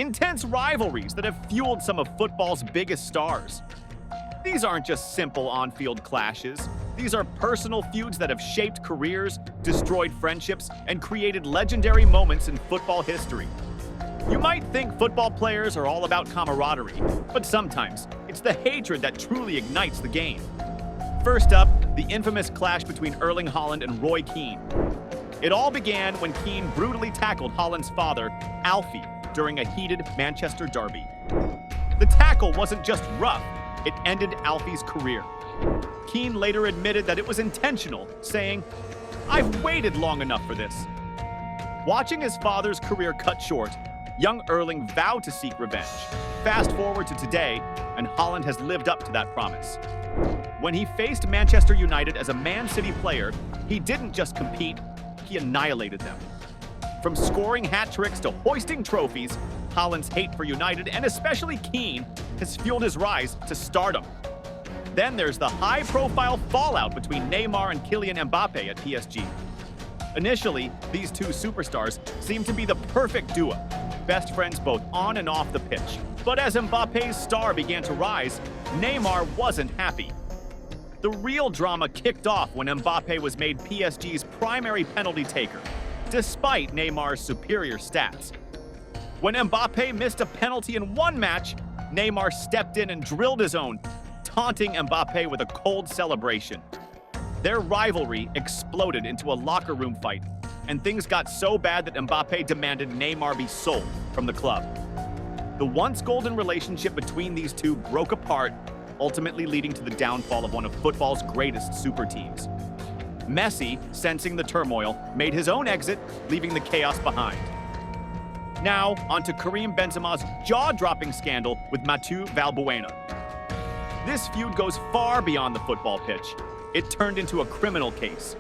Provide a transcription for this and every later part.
Intense rivalries that have fueled some of football's biggest stars. These aren't just simple on-field clashes. These are personal feuds that have shaped careers, destroyed friendships, and created legendary moments in football history. You might think football players are all about camaraderie, but sometimes it's the hatred that truly ignites the game. First up, the infamous clash between Erling Haaland and Roy Keane. It all began when Keane brutally tackled Haaland's father, Alfie, during a heated Manchester derby. The tackle wasn't just rough, it ended Alfie's career. Keane later admitted that it was intentional, saying, "I've waited long enough for this." Watching his father's career cut short, young Erling vowed to seek revenge. Fast forward to today, and Haaland has lived up to that promise. When he faced Manchester United as a Man City player, he didn't just compete, he annihilated them. From scoring hat tricks to hoisting trophies, Haaland's hate for United, and especially Keane, has fueled his rise to stardom. Then there's the high-profile fallout between Neymar and Kylian Mbappe at PSG. Initially, these two superstars seemed to be the perfect duo, best friends both on and off the pitch. But as Mbappe's star began to rise, Neymar wasn't happy. The real drama kicked off when Mbappe was made PSG's primary penalty taker, despite Neymar's superior stats. When Mbappe missed a penalty in one match, Neymar stepped in and drilled his own, taunting Mbappe with a cold celebration. Their rivalry exploded into a locker room fight, and things got so bad that Mbappe demanded Neymar be sold from the club. The once golden relationship between these two broke apart, ultimately leading to the downfall of one of football's greatest super teams. Messi, sensing the turmoil, made his own exit, leaving the chaos behind. Now, onto Karim Benzema's jaw-dropping scandal with Mathieu Valbuena. This feud goes far beyond the football pitch. It turned into a criminal case.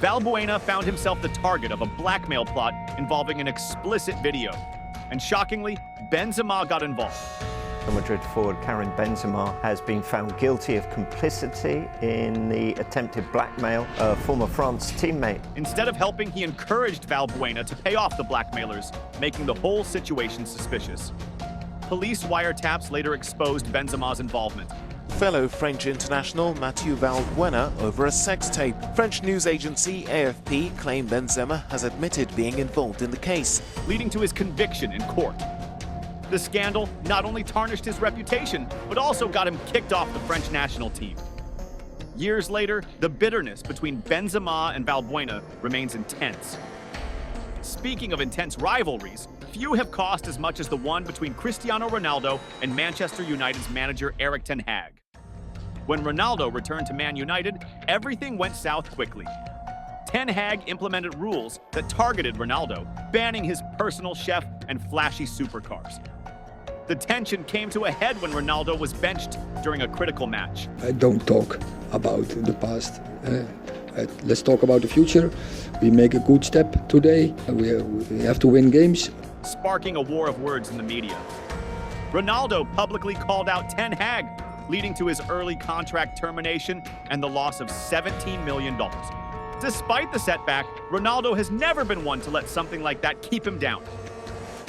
Valbuena found himself the target of a blackmail plot involving an explicit video. And shockingly, Benzema got involved. Real Madrid forward Karim Benzema has been found guilty of complicity in the attempted blackmail of former France teammate. Instead of helping, he encouraged Valbuena to pay off the blackmailers, making the whole situation suspicious. Police wiretaps later exposed Benzema's involvement. Fellow French international Mathieu Valbuena over a sex tape. French news agency AFP claimed Benzema has admitted being involved in the case, leading to his conviction in court. The scandal not only tarnished his reputation, but also got him kicked off the French national team. Years later, the bitterness between Benzema and Valbuena remains intense. Speaking of intense rivalries, few have cost as much as the one between Cristiano Ronaldo and Manchester United's manager Erik ten Hag. When Ronaldo returned to Man United, everything went south quickly. Ten Hag implemented rules that targeted Ronaldo, banning his personal chef and flashy supercars. The tension came to a head when Ronaldo was benched during a critical match. I don't talk about the past. Let's talk about the future. We make a good step today. We have to win games. Sparking a war of words in the media. Ronaldo publicly called out Ten Hag, leading to his early contract termination and the loss of $17 million. Despite the setback, Ronaldo has never been one to let something like that keep him down.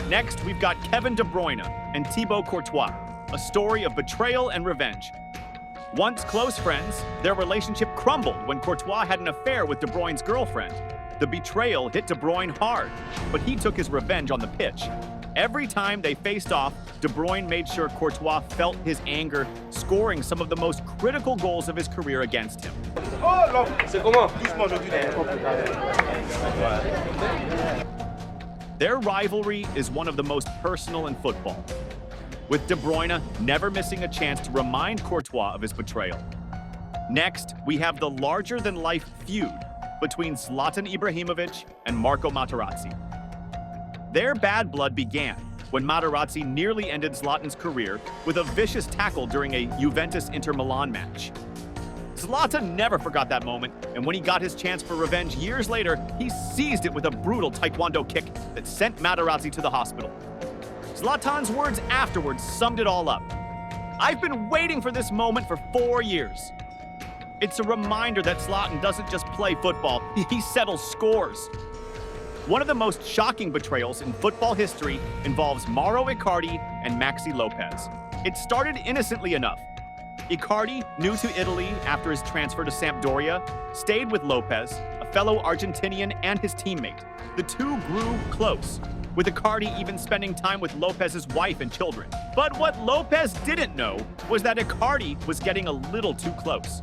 Next, we've got Kevin De Bruyne and Thibaut Courtois, a story of betrayal and revenge. Once close friends, their relationship crumbled when Courtois had an affair with De Bruyne's girlfriend. The betrayal hit De Bruyne hard, but he took his revenge on the pitch. Every time they faced off, De Bruyne made sure Courtois felt his anger, scoring some of the most critical goals of his career against him. Their rivalry is one of the most personal in football, with De Bruyne never missing a chance to remind Courtois of his betrayal. Next, we have the larger-than-life feud between Zlatan Ibrahimovic and Marco Materazzi. Their bad blood began when Materazzi nearly ended Zlatan's career with a vicious tackle during a Juventus-Inter Milan match. Zlatan never forgot that moment, and when he got his chance for revenge years later, he seized it with a brutal taekwondo kick that sent Materazzi to the hospital. Zlatan's words afterwards summed it all up. "I've been waiting for this moment for 4 years." It's a reminder that Zlatan doesn't just play football, he settles scores. One of the most shocking betrayals in football history involves Mauro Icardi and Maxi Lopez. It started innocently enough. Icardi, new to Italy after his transfer to Sampdoria, stayed with Lopez, a fellow Argentinian and his teammate. The two grew close, with Icardi even spending time with Lopez's wife and children. But what Lopez didn't know was that Icardi was getting a little too close.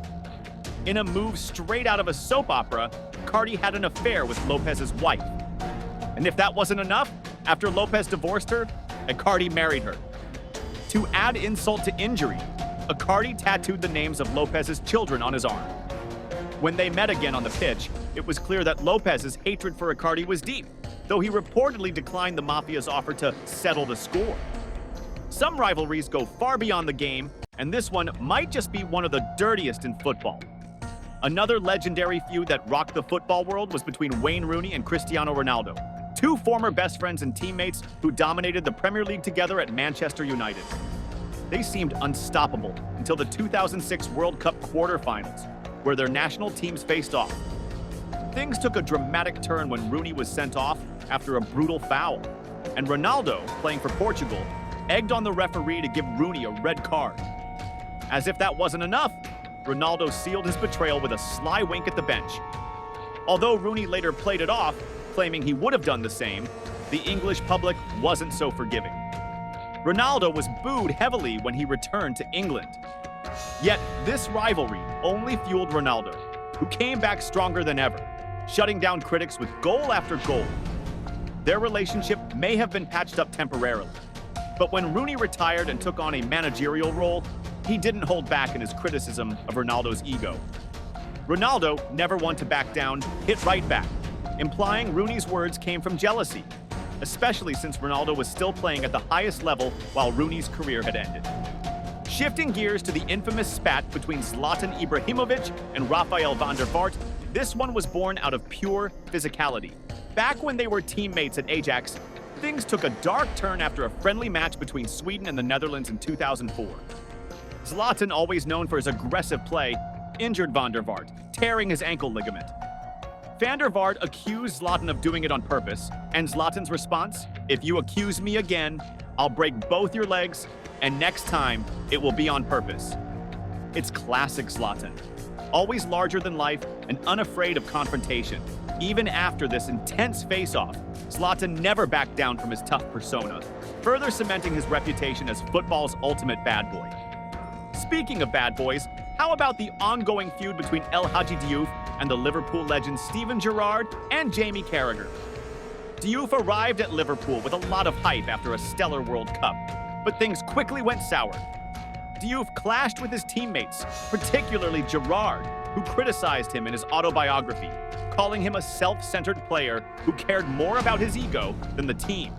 In a move straight out of a soap opera, Icardi had an affair with Lopez's wife. And if that wasn't enough, after Lopez divorced her, Icardi married her. To add insult to injury, Icardi tattooed the names of Lopez's children on his arm. When they met again on the pitch, it was clear that Lopez's hatred for Icardi was deep, though he reportedly declined the Mafia's offer to settle the score. Some rivalries go far beyond the game, and this one might just be one of the dirtiest in football. Another legendary feud that rocked the football world was between Wayne Rooney and Cristiano Ronaldo, two former best friends and teammates who dominated the Premier League together at Manchester United. They seemed unstoppable until the 2006 World Cup quarterfinals, where their national teams faced off. Things took a dramatic turn when Rooney was sent off after a brutal foul, and Ronaldo, playing for Portugal, egged on the referee to give Rooney a red card. As if that wasn't enough, Ronaldo sealed his betrayal with a sly wink at the bench. Although Rooney later played it off, claiming he would have done the same, the English public wasn't so forgiving. Ronaldo was booed heavily when he returned to England. Yet this rivalry only fueled Ronaldo, who came back stronger than ever, shutting down critics with goal after goal. Their relationship may have been patched up temporarily, but when Rooney retired and took on a managerial role, he didn't hold back in his criticism of Ronaldo's ego. Ronaldo, never one to back down, hit right back, implying Rooney's words came from jealousy, especially since Ronaldo was still playing at the highest level while Rooney's career had ended. Shifting gears to the infamous spat between Zlatan Ibrahimovic and Rafael van der Vaart, this one was born out of pure physicality. Back when they were teammates at Ajax, things took a dark turn after a friendly match between Sweden and the Netherlands in 2004. Zlatan, always known for his aggressive play, injured van der Vaart, tearing his ankle ligament. Van der Vaart accused Zlatan of doing it on purpose, and Zlatan's response, "If you accuse me again, I'll break both your legs, and next time, it will be on purpose." It's classic Zlatan. Always larger than life and unafraid of confrontation. Even after this intense face-off, Zlatan never backed down from his tough persona, further cementing his reputation as football's ultimate bad boy. Speaking of bad boys, how about the ongoing feud between El Hadji Diouf and the Liverpool legends Steven Gerrard and Jamie Carragher? Diouf arrived at Liverpool with a lot of hype after a stellar World Cup, but things quickly went sour. Diouf clashed with his teammates, particularly Gerrard, who criticized him in his autobiography, calling him a self-centered player who cared more about his ego than the team.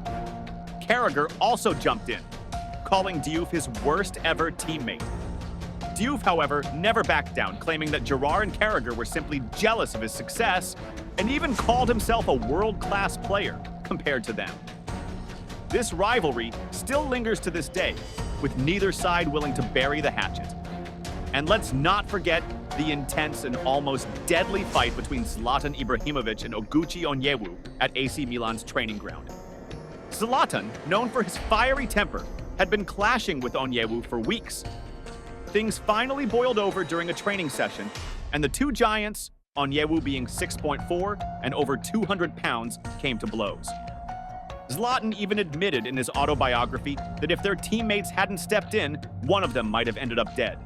Carragher also jumped in, calling Diouf his worst ever teammate. Diouf, however, never backed down, claiming that Gerrard and Carragher were simply jealous of his success and even called himself a world-class player compared to them. This rivalry still lingers to this day, with neither side willing to bury the hatchet. And let's not forget the intense and almost deadly fight between Zlatan Ibrahimovic and Oguchi Onyewu at AC Milan's training ground. Zlatan, known for his fiery temper, had been clashing with Onyewu for weeks. Things finally boiled over during a training session, and the two giants, Onyewu being 6.4 and over 200 pounds, came to blows. Zlatan even admitted in his autobiography that if their teammates hadn't stepped in, one of them might have ended up dead.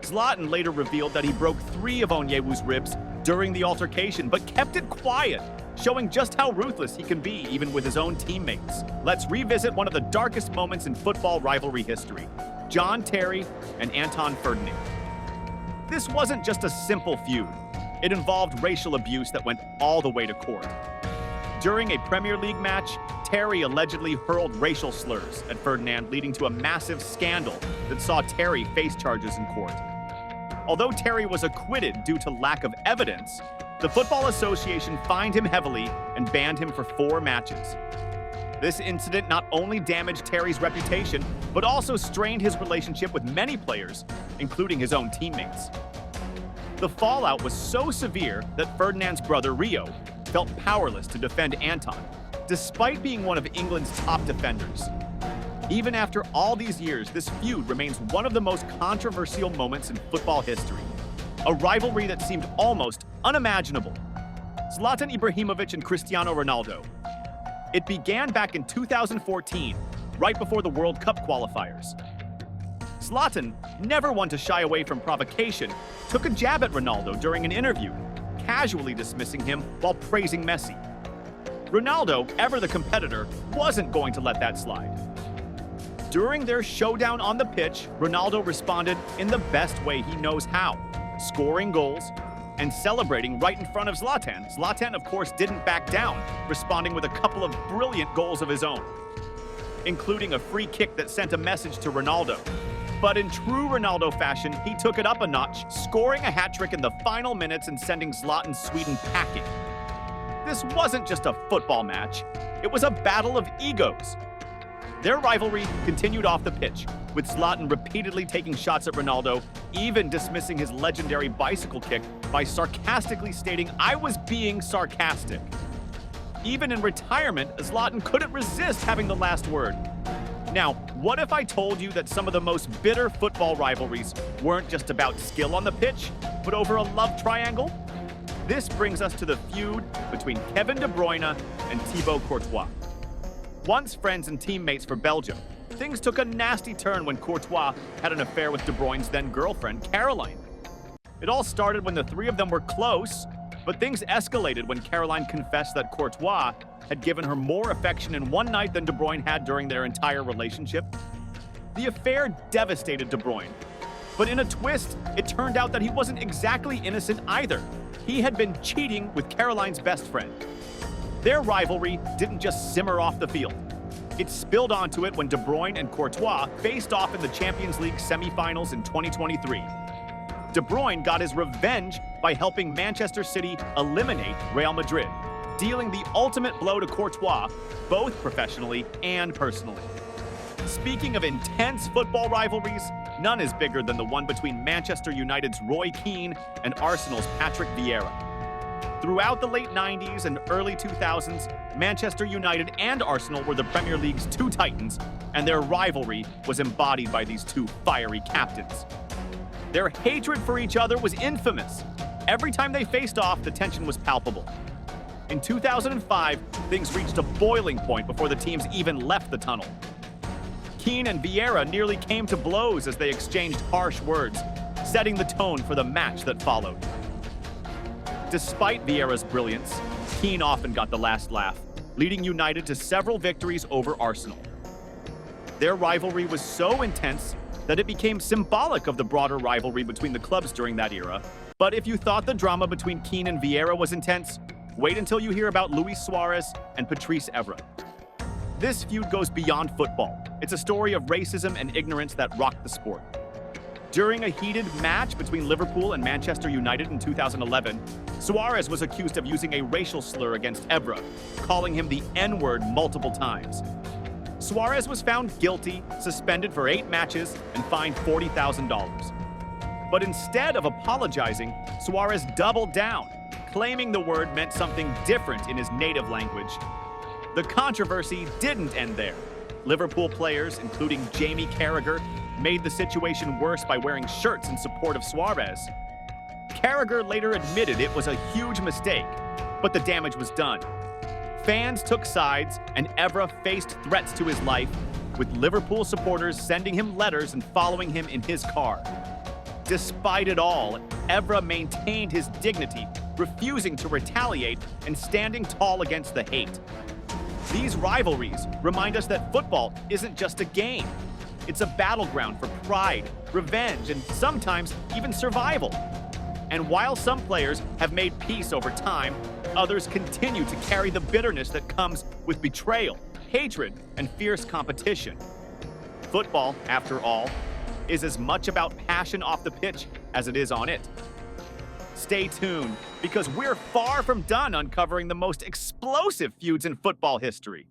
Zlatan later revealed that he broke 3 of Onyewu's ribs during the altercation, but kept it quiet, showing just how ruthless he can be even with his own teammates. Let's revisit one of the darkest moments in football rivalry history: John Terry and Anton Ferdinand. This wasn't just a simple feud. It involved racial abuse that went all the way to court. During a Premier League match, Terry allegedly hurled racial slurs at Ferdinand, leading to a massive scandal that saw Terry face charges in court. Although Terry was acquitted due to lack of evidence, the Football Association fined him heavily and banned him for 4 matches. This incident not only damaged Terry's reputation, but also strained his relationship with many players, including his own teammates. The fallout was so severe that Ferdinand's brother Rio, felt powerless to defend Anton, despite being one of England's top defenders. Even after all these years, this feud remains one of the most controversial moments in football history. A rivalry that seemed almost unimaginable. Zlatan Ibrahimovic and Cristiano Ronaldo. It began back in 2014, right before the World Cup qualifiers. Zlatan, never one to shy away from provocation, took a jab at Ronaldo during an interview, casually dismissing him while praising Messi. Ronaldo, ever the competitor, wasn't going to let that slide. During their showdown on the pitch, Ronaldo responded in the best way he knows how, scoring goals and celebrating right in front of Zlatan. Zlatan, of course, didn't back down, responding with a couple of brilliant goals of his own, including a free kick that sent a message to Ronaldo. But in true Ronaldo fashion, he took it up a notch, scoring a hat-trick in the final minutes and sending Zlatan's Sweden packing. This wasn't just a football match, it was a battle of egos. Their rivalry continued off the pitch, with Zlatan repeatedly taking shots at Ronaldo, even dismissing his legendary bicycle kick by sarcastically stating, "I was being sarcastic." Even in retirement, Zlatan couldn't resist having the last word. Now, what if I told you that some of the most bitter football rivalries weren't just about skill on the pitch, but over a love triangle? This brings us to the feud between Kevin De Bruyne and Thibaut Courtois. Once friends and teammates for Belgium, things took a nasty turn when Courtois had an affair with De Bruyne's then-girlfriend, Caroline. It all started when the three of them were close, but things escalated when Caroline confessed that Courtois had given her more affection in one night than De Bruyne had during their entire relationship. The affair devastated De Bruyne, but in a twist, it turned out that he wasn't exactly innocent either. He had been cheating with Caroline's best friend. Their rivalry didn't just simmer off the field. It spilled onto it when De Bruyne and Courtois faced off in the Champions League semi-finals in 2023. De Bruyne got his revenge by helping Manchester City eliminate Real Madrid, dealing the ultimate blow to Courtois, both professionally and personally. Speaking of intense football rivalries, none is bigger than the one between Manchester United's Roy Keane and Arsenal's Patrick Vieira. Throughout the late 90s and early 2000s, Manchester United and Arsenal were the Premier League's two titans, and their rivalry was embodied by these two fiery captains. Their hatred for each other was infamous. Every time they faced off, the tension was palpable. In 2005, things reached a boiling point before the teams even left the tunnel. Keane and Vieira nearly came to blows as they exchanged harsh words, setting the tone for the match that followed. Despite Vieira's brilliance, Keane often got the last laugh, leading United to several victories over Arsenal. Their rivalry was so intense that it became symbolic of the broader rivalry between the clubs during that era. But if you thought the drama between Keane and Vieira was intense, wait until you hear about Luis Suarez and Patrice Evra. This feud goes beyond football. It's a story of racism and ignorance that rocked the sport. During a heated match between Liverpool and Manchester United in 2011, Suarez was accused of using a racial slur against Evra, calling him the N-word multiple times. Suarez was found guilty, suspended for 8 matches, and fined $40,000. But instead of apologizing, Suarez doubled down, claiming the word meant something different in his native language. The controversy didn't end there. Liverpool players, including Jamie Carragher, made the situation worse by wearing shirts in support of Suarez. Carragher later admitted it was a huge mistake, but the damage was done. Fans took sides, and Evra faced threats to his life, with Liverpool supporters sending him letters and following him in his car. Despite it all, Evra maintained his dignity, refusing to retaliate and standing tall against the hate. These rivalries remind us that football isn't just a game. It's a battleground for pride, revenge, and sometimes even survival. And while some players have made peace over time, others continue to carry the bitterness that comes with betrayal, hatred, and fierce competition. Football, after all, is as much about passion off the pitch as it is on it. Stay tuned, because we're far from done uncovering the most explosive feuds in football history.